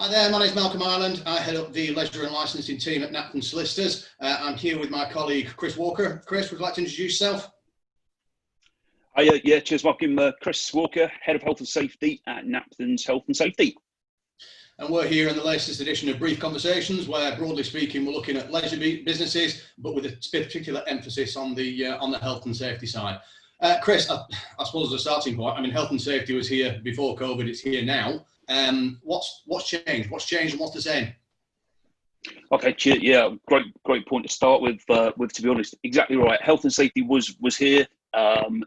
Hi there, my name is Malcolm Ireland. I head up the leisure and licensing team at Napthens Solicitors. I'm here with my colleague Chris Walker. Chris, would you like to introduce yourself? Hi, cheers, Malcolm. Chris Walker, Head of Health and Safety at Napthens Health and Safety. And we're here in the latest edition of Brief Conversations, where broadly speaking, we're looking at leisure businesses, but with a particular emphasis on the health and safety side. Chris, I suppose as a starting point, I mean, health and safety was here before COVID, it's here now. What's changed? What's changed and what's the same? Okay, yeah, great point to start with. To be honest, exactly right. Health and safety was here.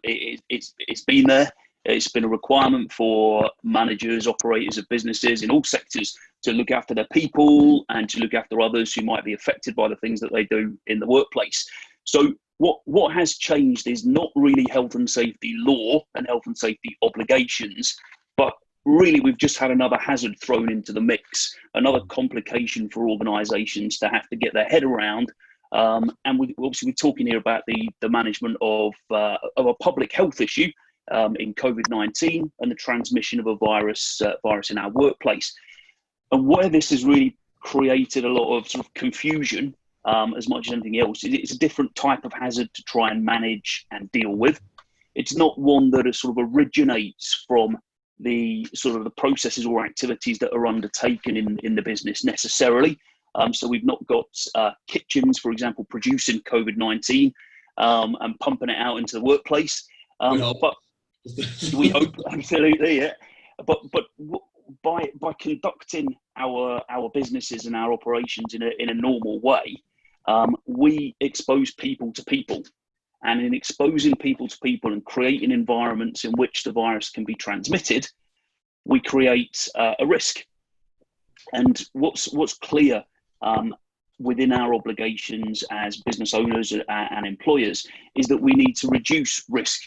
It's been there. It's been a requirement for managers, operators of businesses in all sectors to look after their people and to look after others who might be affected by the things that they do in the workplace. So what has changed is not really health and safety law and health and safety obligations, but really we've just had another hazard thrown into the mix, another complication for organisations to have to get their head around. And we're talking here about the management of a public health issue in COVID-19 and the transmission of a virus in our workplace. And where this has really created a lot of sort of confusion, as much as anything else, it's a different type of hazard to try and manage and deal with. It's not one that sort of originates from the sort of the processes or activities that are undertaken in the business necessarily. So we've not got kitchens, for example, producing COVID-19 and pumping it out into the workplace. But we hope, absolutely, yeah. But by conducting our businesses and our operations in a normal way, we expose people to people. And in exposing people to people and creating environments in which the virus can be transmitted, we create a risk. And what's clear within our obligations as business owners and employers is that we need to reduce risk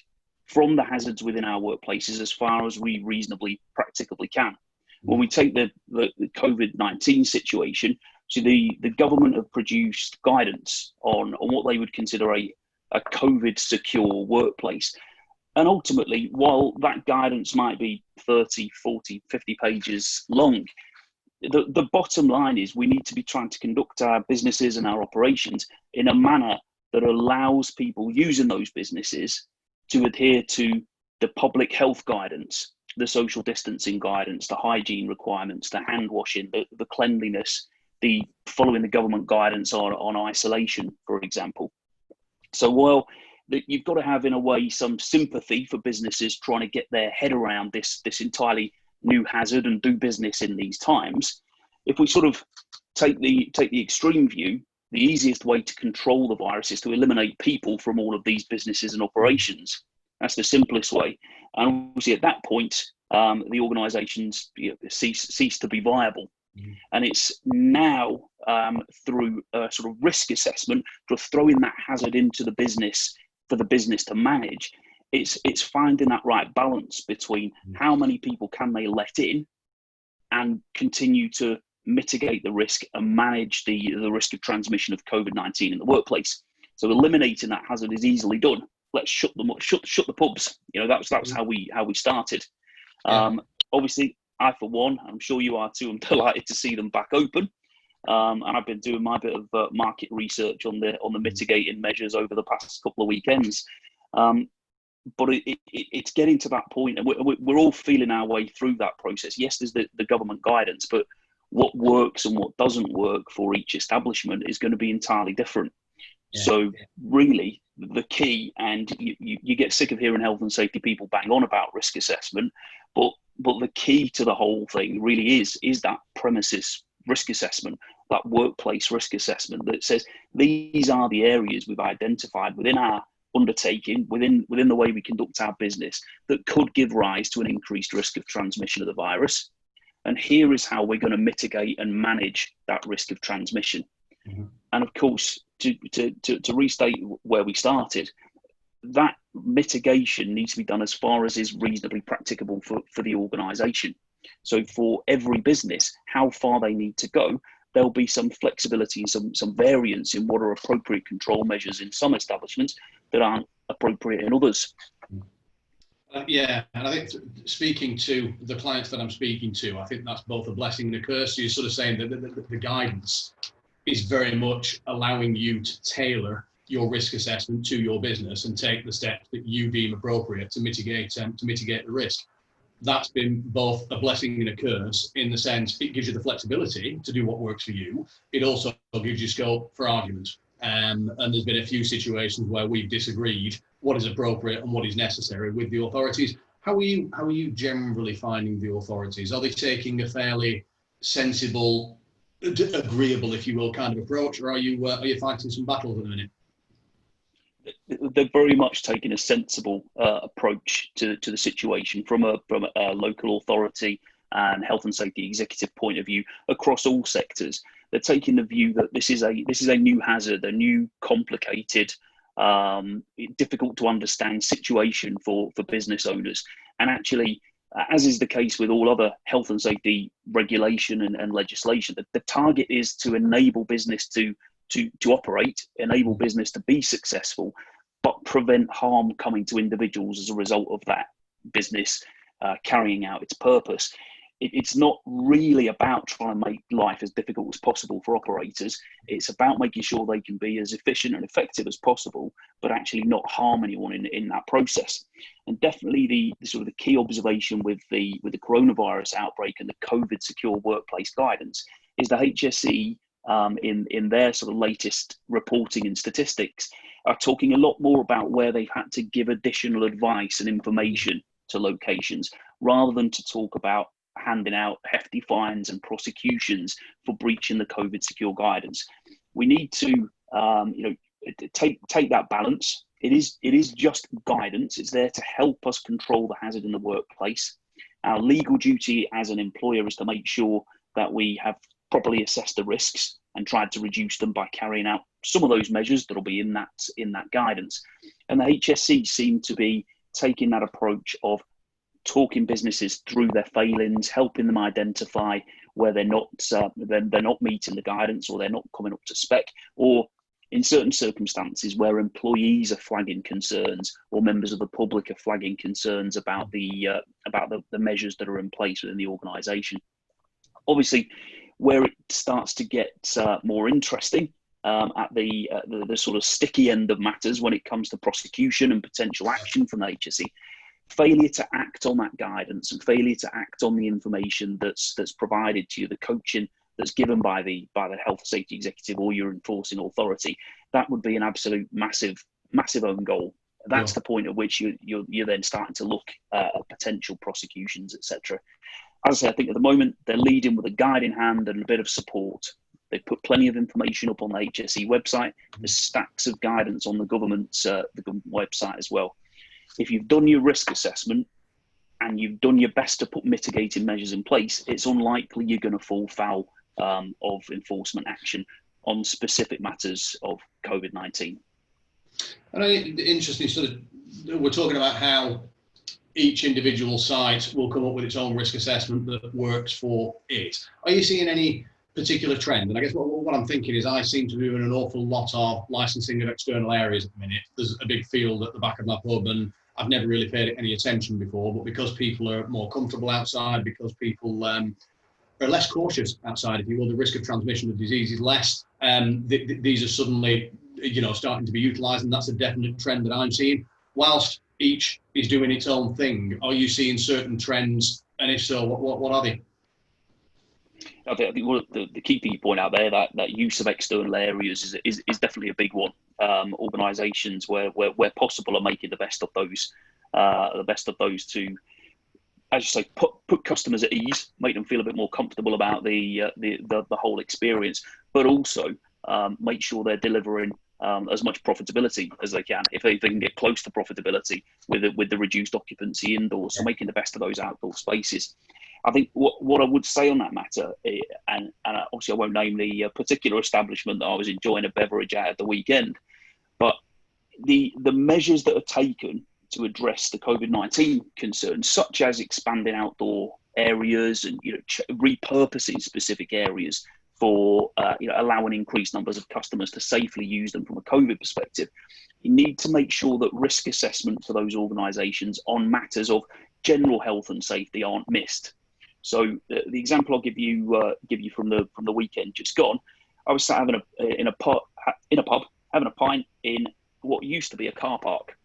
from the hazards within our workplaces as far as we reasonably practically can. When we take the COVID-19 situation, so the government have produced guidance on what they would consider a COVID secure workplace. And ultimately, while that guidance might be 30, 40, 50 pages long, the bottom line is we need to be trying to conduct our businesses and our operations in a manner that allows people using those businesses to adhere to the public health guidance, the social distancing guidance, the hygiene requirements, the hand washing, the cleanliness, the following the government guidance on isolation, for example. So while you've got to have, in a way, some sympathy for businesses trying to get their head around this entirely new hazard and do business in these times, if we sort of take the extreme view, the easiest way to control the virus is to eliminate people from all of these businesses and operations. That's the simplest way. And obviously at that point, the organisations cease to be viable. And it's now through a sort of risk assessment, for throwing that hazard into the business for the business to manage. It's finding that right balance between how many people can they let in and continue to mitigate the risk and manage the risk of transmission of COVID-19 in the workplace. So eliminating that hazard is easily done. Let's shut the pubs. You know, that was how we started. Obviously, I, for one, I'm sure you are too, I'm delighted to see them back open. And I've been doing my bit of market research on the mitigating measures over the past couple of weekends. But it's getting to that point, and we're all feeling our way through that process. Yes, there's the government guidance, but what works and what doesn't work for each establishment is going to be entirely different. So really, the key, and you get sick of hearing health and safety people bang on about risk assessment, but the key to the whole thing really is that premises risk assessment, that workplace risk assessment that says these are the areas we've identified within our undertaking, within the way we conduct our business, that could give rise to an increased risk of transmission of the virus. And here is how we're going to mitigate and manage that risk of transmission. And of course, to restate where we started, that mitigation needs to be done as far as is reasonably practicable for the organisation. So for every business, how far they need to go, there'll be some flexibility and some variance in what are appropriate control measures in some establishments that aren't appropriate in others. Yeah, and I think speaking to the clients that I'm speaking to, I think that's both a blessing and a curse. So you're sort of saying that the guidance is very much allowing you to tailor your risk assessment to your business and take the steps that you deem appropriate to mitigate the risk. That's been both a blessing and a curse in the sense it gives you the flexibility to do what works for you. It also gives you scope for argument. And there's been a few situations where we've disagreed what is appropriate and what is necessary with the authorities. How are you generally finding the authorities? Are they taking a fairly sensible, agreeable, if you will, kind of approach, or are you fighting some battles at the minute? They're very much taking a sensible approach to the situation from a local authority and health and safety executive point of view across all sectors. They're taking the view that this is a new hazard, a new complicated, difficult to understand situation for business owners. And actually, as is the case with all other health and safety regulation and legislation, the target is to enable business to operate, enable business to be successful, but prevent harm coming to individuals as a result of that business carrying out its purpose. It's not really about trying to make life as difficult as possible for operators. It's about making sure they can be as efficient and effective as possible, but actually not harm anyone in that process. And definitely the sort of the key observation with the coronavirus outbreak and the COVID secure workplace guidance is the HSE in their sort of latest reporting and statistics are talking a lot more about where they've had to give additional advice and information to locations rather than to talk about handing out hefty fines and prosecutions for breaching the COVID secure guidance. We need to take that balance. It is just guidance. It's there to help us control the hazard in the workplace. Our legal duty as an employer is to make sure that we have properly assessed the risks and tried to reduce them by carrying out some of those measures that'll be in that guidance. And the HSE seem to be taking that approach of talking businesses through their failings, helping them identify where they're not meeting the guidance or they're not coming up to spec, or in certain circumstances where employees are flagging concerns or members of the public are flagging concerns about the measures that are in place within the organisation. Obviously, where it starts to get more interesting at the sort of sticky end of matters when it comes to prosecution and potential action from the HSE, failure to act on that guidance and failure to act on the information that's provided to you, the coaching that's given by the health safety executive or your enforcing authority, that would be an absolute massive own goal. That's the point at which you're then starting to look at potential prosecutions, etc. As I say, I think at the moment they're leading with a guide in hand and a bit of support. They put plenty of information up on the HSE website. There's stacks of guidance on the government website as well. If you've done your risk assessment and you've done your best to put mitigating measures in place, it's unlikely you're going to fall foul of enforcement action on specific matters of COVID-19. And interesting, sort of, we're talking about how each individual site will come up with its own risk assessment that works for it. Are you seeing any particular trend? And I guess what I'm thinking is I seem to be doing an awful lot of licensing of external areas at the minute. There's a big field at the back of my pub and I've never really paid it any attention before, but because people are more comfortable outside, because people are less cautious outside, if you will, the risk of transmission of disease is less. These are suddenly, starting to be utilised, and that's a definite trend that I'm seeing. Whilst each is doing its own thing, are you seeing certain trends? And if so, what are they? I think one of the key thing you point out there, that use of external areas is definitely a big one. Organisations where possible are making the best of those to, as you say, put customers at ease, make them feel a bit more comfortable about the whole experience, but also make sure they're delivering as much profitability as they can. If they can get close to profitability with the reduced occupancy indoors, so making the best of those outdoor spaces. I think what I would say on that matter, and obviously I won't name the particular establishment that I was enjoying a beverage at the weekend, but the measures that are taken to address the COVID-19 concerns, such as expanding outdoor areas and repurposing specific areas for allowing increased numbers of customers to safely use them from a COVID perspective, you need to make sure that risk assessment for those organisations on matters of general health and safety aren't missed. So the example I'll give you from the weekend just gone, I was sat in a pub having a pint in what used to be a car park,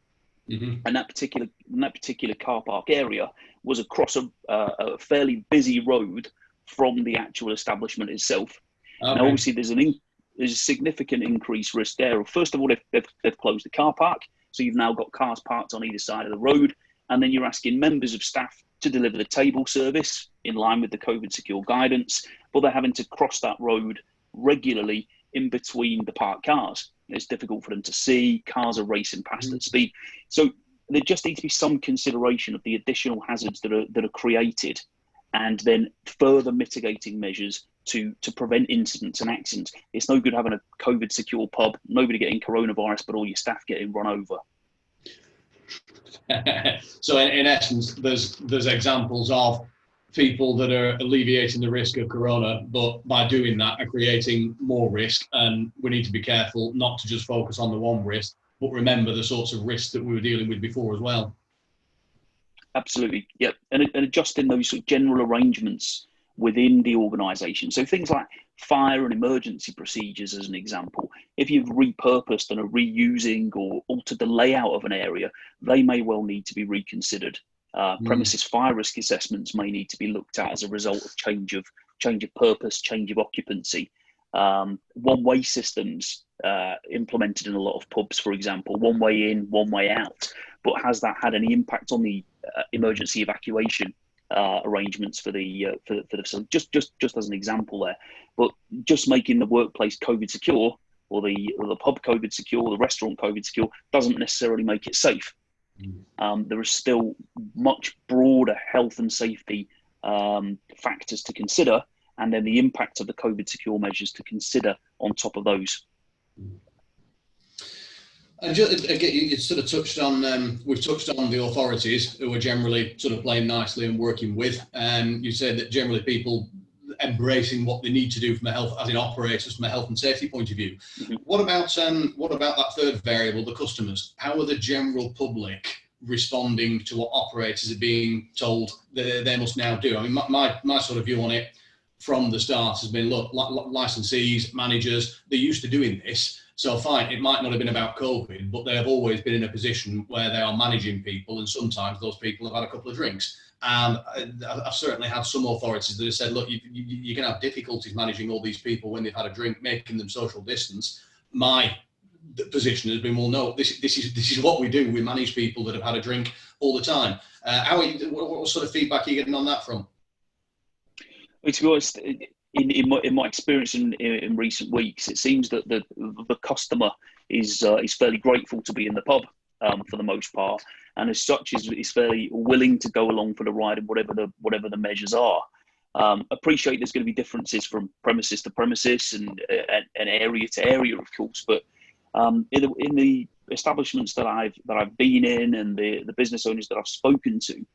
and that particular car park area was across a fairly busy road from the actual establishment itself. Okay. Now, obviously, there's a significant increased risk there. First of all, they've closed the car park, so you've now got cars parked on either side of the road, and then you're asking members of staff to deliver the table service in line with the COVID secure guidance, but they're having to cross that road regularly in between the parked cars. It's difficult for them to see. Cars are racing past at speed. So there just needs to be some consideration of the additional hazards that are created, and then further mitigating measures to prevent incidents and accidents. It's no good having a COVID secure pub, nobody getting coronavirus, but all your staff getting run over. So in essence, there's examples of people that are alleviating the risk of corona, but by doing that are creating more risk, and we need to be careful not to just focus on the one risk, but remember the sorts of risks that we were dealing with before as well. Absolutely, yep. And adjusting those sort of general arrangements within the organisation. So things like fire and emergency procedures, as an example. If you've repurposed and are reusing or altered the layout of an area, they may well need to be reconsidered. Premises fire risk assessments may need to be looked at as a result of change of purpose, change of occupancy. One-way systems implemented in a lot of pubs, for example, one way in, one way out. But has that had any impact on the emergency evacuation arrangements for the facility? Just as an example there. But just making the workplace COVID secure, or the pub COVID secure, the restaurant COVID secure, doesn't necessarily make it safe. There are still much broader health and safety factors to consider, and then the impact of the COVID secure measures to consider on top of those. And just, again, you sort of touched on, we've touched on the authorities who are generally sort of playing nicely and working with. You said that generally people embracing what they need to do from a health, as in operators, from a health and safety point of view. What about that third variable, the customers? How are the general public responding to what operators are being told that they must now do? I mean, my sort of view on it from the start has been, look, licensees, managers, they're used to doing this. So fine, it might not have been about COVID, but they have always been in a position where they are managing people, and sometimes those people have had a couple of drinks. And I've certainly had some authorities that have said, look, you can have difficulties managing all these people when they've had a drink, making them social distance. My position has been, well, no, this is what we do. We manage people that have had a drink all the time. What sort of feedback are you getting on that front? To be honest, in my experience in recent weeks, it seems that the customer is fairly grateful to be in the pub for the most part, and as such is fairly willing to go along for the ride and whatever the measures are. Appreciate there's going to be differences from premises to premises and area to area, of course, but in the establishments that I've been in and the business owners that I've spoken to,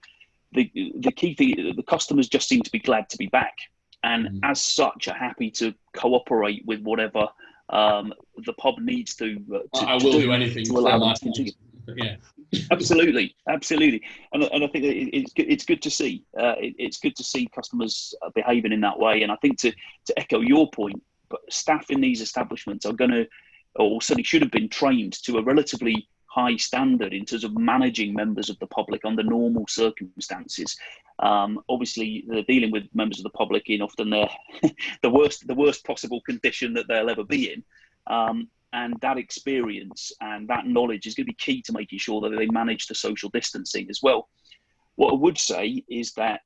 the key thing, the customers just seem to be glad to be back, and as such are happy to cooperate with whatever the pub needs to I will do anything to allow them to continue. Yeah, absolutely, and I think it's good to see. It's good to see customers behaving in that way, and I think to echo your point, but staff in these establishments are going to, or certainly should have been, trained to a relatively high standard in terms of managing members of the public under normal circumstances. Obviously, they're dealing with members of the public in often the worst possible condition that they'll ever be in. And that experience and that knowledge is going to be key to making sure that they manage the social distancing as well. What I would say is that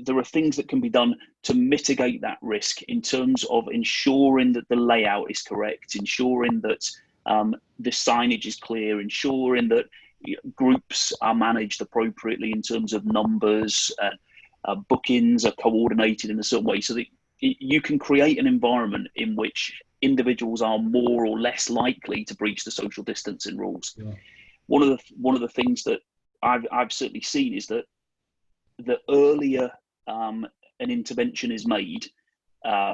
there are things that can be done to mitigate that risk in terms of ensuring that the layout is correct, ensuring that the signage is clear, ensuring that groups are managed appropriately in terms of numbers, bookings are coordinated in a certain way, so that you can create an environment in which individuals are more or less likely to breach the social distancing rules. Yeah. One of the things that I've certainly seen is that the earlier an intervention is made,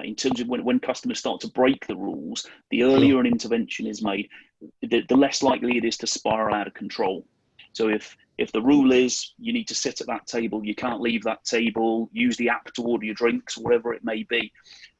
in terms of when customers start to break the rules, the earlier an intervention is made, the less likely it is to spiral out of control. So if the rule is you need to sit at that table, you can't leave that table, use the app to order your drinks, whatever it may be,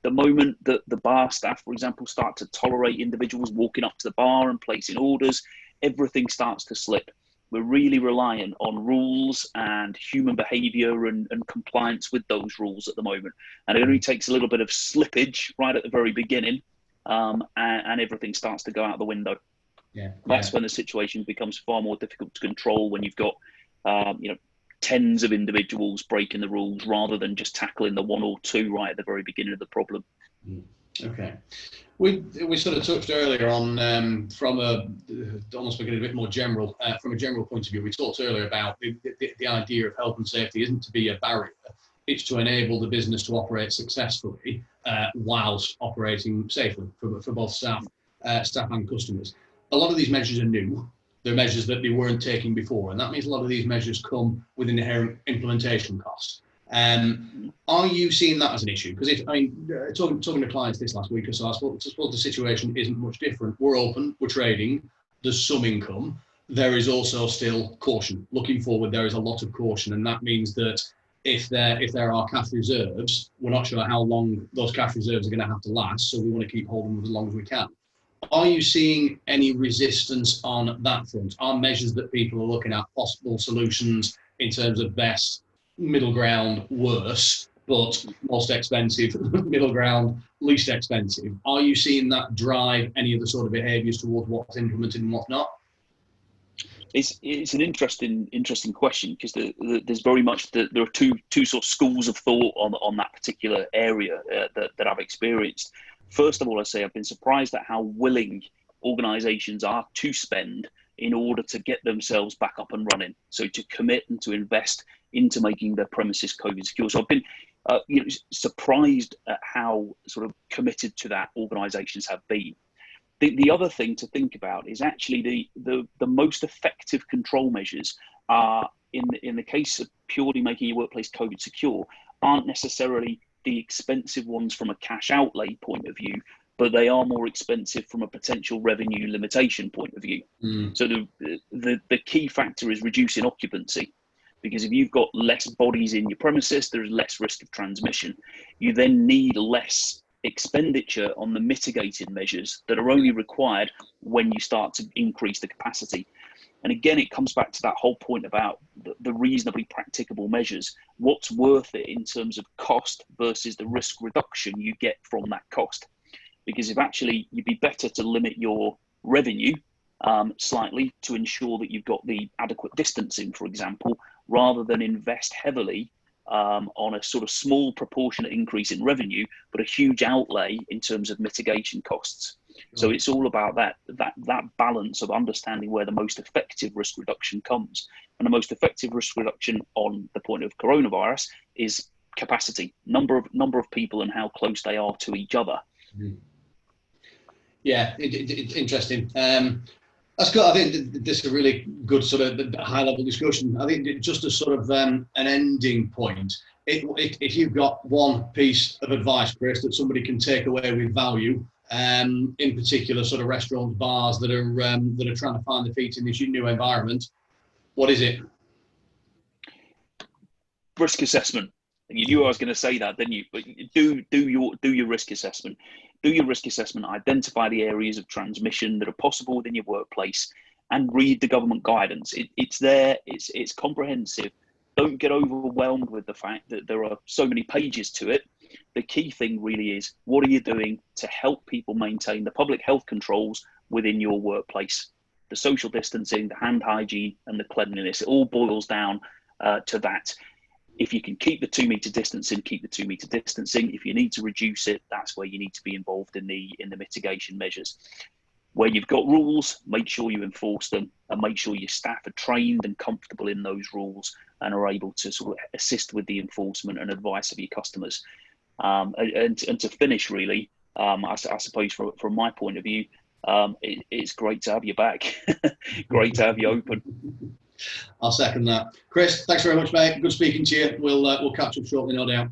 the moment that the bar staff, for example, start to tolerate individuals walking up to the bar and placing orders, everything starts to slip. We're really reliant on rules and human behavior and compliance with those rules at the moment. And it only takes a little bit of slippage right at the very beginning, and everything starts to go out the window. That's when the situation becomes far more difficult to control, when you've got tens of individuals breaking the rules rather than just tackling the one or two right at the very beginning of the problem. Okay, we sort of touched earlier on from almost making it a bit more general, from a general point of view. We talked earlier about the idea of health and safety isn't to be a barrier; it's to enable the business to operate successfully whilst operating safely for both staff and customers. A lot of these measures are new. They're measures that they weren't taking before, and that means a lot of these measures come with an inherent implementation cost. Are you seeing that as an issue? Because talking to clients this last week or so, I suppose the situation isn't much different. We're open, we're trading, there's some income. There is also still caution. Looking forward, there is a lot of caution, and that means that if there are cash reserves, we're not sure how long those cash reserves are going to have to last, so we want to keep holding them as long as we can. Are you seeing any resistance on that front? Are measures that people are looking at possible solutions in terms of best, middle ground, worse, but most expensive, middle ground, least expensive? Are you seeing that drive any of the sort of behaviours towards what's implemented and what's not? It's an interesting question, because there's very much there are two sort of schools of thought on that particular area that I've experienced. First of all, I say I've been surprised at how willing organisations are to spend in order to get themselves back up and running. So to commit and to invest into making their premises COVID secure. So I've been surprised at how sort of committed to that organisations have been. The other thing to think about is actually the most effective control measures are, in the case of purely making your workplace COVID secure, aren't necessarily the expensive ones from a cash outlay point of view, but they are more expensive from a potential revenue limitation point of view. So the key factor is reducing occupancy, because if you've got less bodies in your premises, there's less risk of transmission. You then need less expenditure on the mitigating measures that are only required when you start to increase the capacity. And again, it comes back to that whole point about the reasonably practicable measures. What's worth it in terms of cost versus the risk reduction you get from that cost? Because if actually you'd be better to limit your revenue slightly to ensure that you've got the adequate distancing, for example, rather than invest heavily on a sort of small proportionate increase in revenue, but a huge outlay in terms of mitigation costs. So it's all about that balance of understanding where the most effective risk reduction comes. And the most effective risk reduction on the point of coronavirus is capacity, number of people and how close they are to each other. Yeah, it's interesting. That's good. I think this is a really good sort of high-level discussion. I think just as sort of an ending point, if you've got one piece of advice, Chris, that somebody can take away with value, in particular sort of restaurants, bars that are trying to find their feet in this new environment, what is it? Risk assessment. You knew I was going to say that, didn't you? But do your risk assessment. Do your risk assessment, identify the areas of transmission that are possible within your workplace, and read the government guidance. It's there, it's comprehensive. Don't get overwhelmed with the fact that there are so many pages to it. The key thing really is, what are you doing to help people maintain the public health controls within your workplace? The social distancing, the hand hygiene, and the cleanliness. It all boils down to that. If you can keep the 2 meter distancing, keep the 2 meter distancing. If you need to reduce it, that's where you need to be involved in the mitigation measures. Where you've got rules, make sure you enforce them, and make sure your staff are trained and comfortable in those rules and are able to sort of assist with the enforcement and advice of your customers. And to finish, really, I suppose from my point of view, it's great to have you back. Great to have you open. I'll second that. Chris, thanks very much, mate. Good speaking to you. We'll catch up shortly, no doubt.